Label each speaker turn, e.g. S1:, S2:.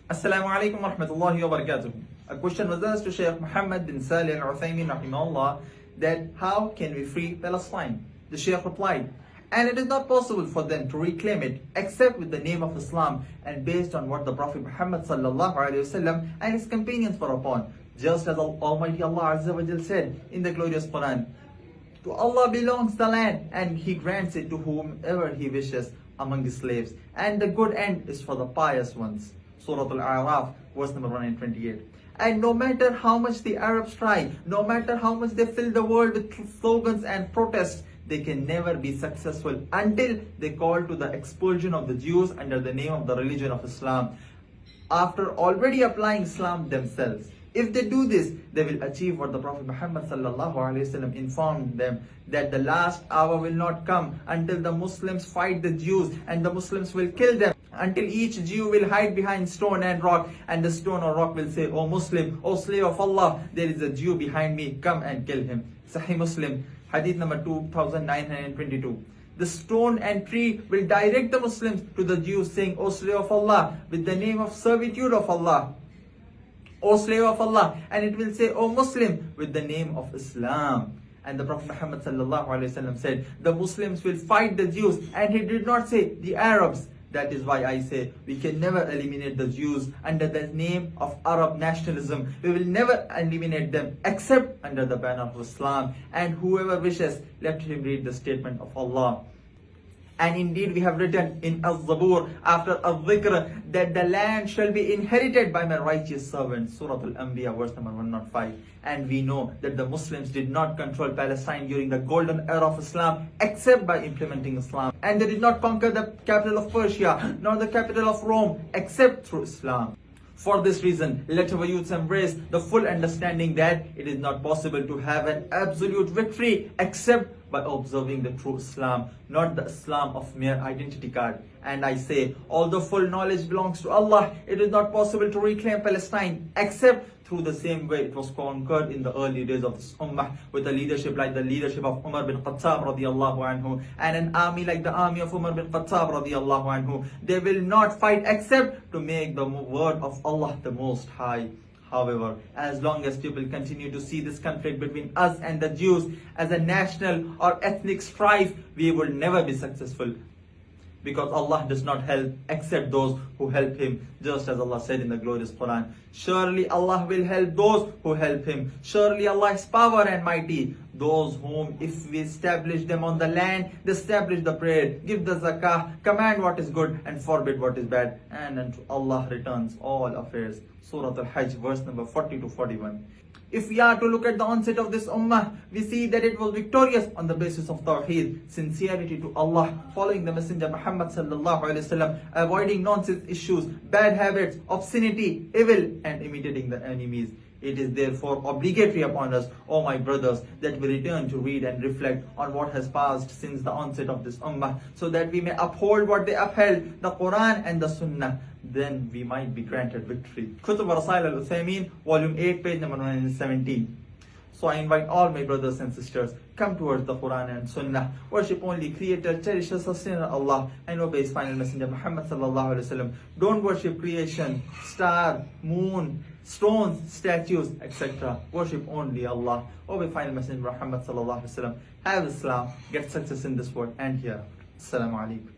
S1: Assalamu alaikum wa rahmatullahi wa barakatuh. A question was asked to Shaykh Muhammad bin Saleh Al-Uthaymin Rahimaullah that how can we free Palestine? The Shaykh replied, and it is not possible for them to reclaim it except with the name of Islam and based on what the Prophet Muhammad sallallahu alaihi wasallam and his companions were upon. Just as Almighty Allah Azza wa Jal said in the glorious Quran, to Allah belongs the land and He grants it to whomever He wishes among His slaves, and the good end is for the pious ones. Surah Al-A'raf, verse number 128. And no matter how much the Arabs try, no matter how much they fill the world with slogans and protests, they can never be successful until they call to the expulsion of the Jews under the name of the religion of Islam, after already applying Islam themselves. If they do this, they will achieve what the Prophet Muhammad sallallahu alaihi wasallam informed them, that the last hour will not come until the Muslims fight the Jews and the Muslims will kill them, until each Jew will hide behind stone and rock, and the stone or rock will say, O Muslim, O slave of Allah, there is a Jew behind me, come and kill him. Sahih Muslim, hadith number 2922. The stone and tree will direct the Muslims to the Jews, saying, O slave of Allah, with the name of servitude of Allah, O slave of Allah, and it will say, O Muslim, with the name of Islam. And the Prophet Muhammad sallallahu alaihi wasallam said, the Muslims will fight the Jews, and he did not say the Arabs. That is why I say we can never eliminate the Jews under the name of Arab nationalism. We will never eliminate them except under the banner of Islam. And whoever wishes, let him read the statement of Allah. And indeed we have written in Al-Zabur after Al-Dhikr that the land shall be inherited by my righteous servants. Surah Al-Anbiya, verse number 105. And we know that the Muslims did not control Palestine during the golden era of Islam except by implementing Islam. And they did not conquer the capital of Persia nor the capital of Rome except through Islam. For this reason, let our youths embrace the full understanding that it is not possible to have an absolute victory except by observing the true Islam, not the Islam of mere identity card. And I say, although full knowledge belongs to Allah, it is not possible to reclaim Palestine except through the same way it was conquered in the early days of this ummah, with a leadership like the leadership of Umar bin Khattab radiallahu anhu, and an army like the army of Umar bin Khattab radiallahu anhu. They will not fight except to make the word of Allah the Most High. However, as long as people continue to see this conflict between us and the Jews as a national or ethnic strife, we will never be successful. Because Allah does not help except those who help Him, just as Allah said in the glorious Quran. Surely Allah will help those who help Him. Surely Allah is power and mighty. Those whom, if we establish them on the land, they establish the prayer, give the zakah, command what is good and forbid what is bad. And unto Allah returns all affairs. Surah Al-Hajj, verse number 40 to 41. If we are to look at the onset of this ummah, we see that it was victorious on the basis of tawheed, sincerity to Allah, following the Messenger Muhammad sallallahu alaihi wasallam, avoiding nonsense issues, bad habits, obscenity, evil, and imitating the enemies. It is therefore obligatory upon us, O my brothers, that we return to read and reflect on what has passed since the onset of this ummah, so that we may uphold what they upheld, the Quran and the Sunnah. Then we might be granted victory. Saleh Al-Uthaymin, volume 8, page number 117. So I invite all my brothers and sisters, come towards the Quran and Sunnah, worship only Creator, cherisher, sustainer Allah, and obey His final Messenger Muhammad sallallahu alaihi wasallam. Don't worship creation, star, moon, stones, statues, etc. Worship only Allah. Obey final Messenger Muhammad sallallahu alaihi wasallam. Have Islam, get success in this world and here. Assalamu alaikum.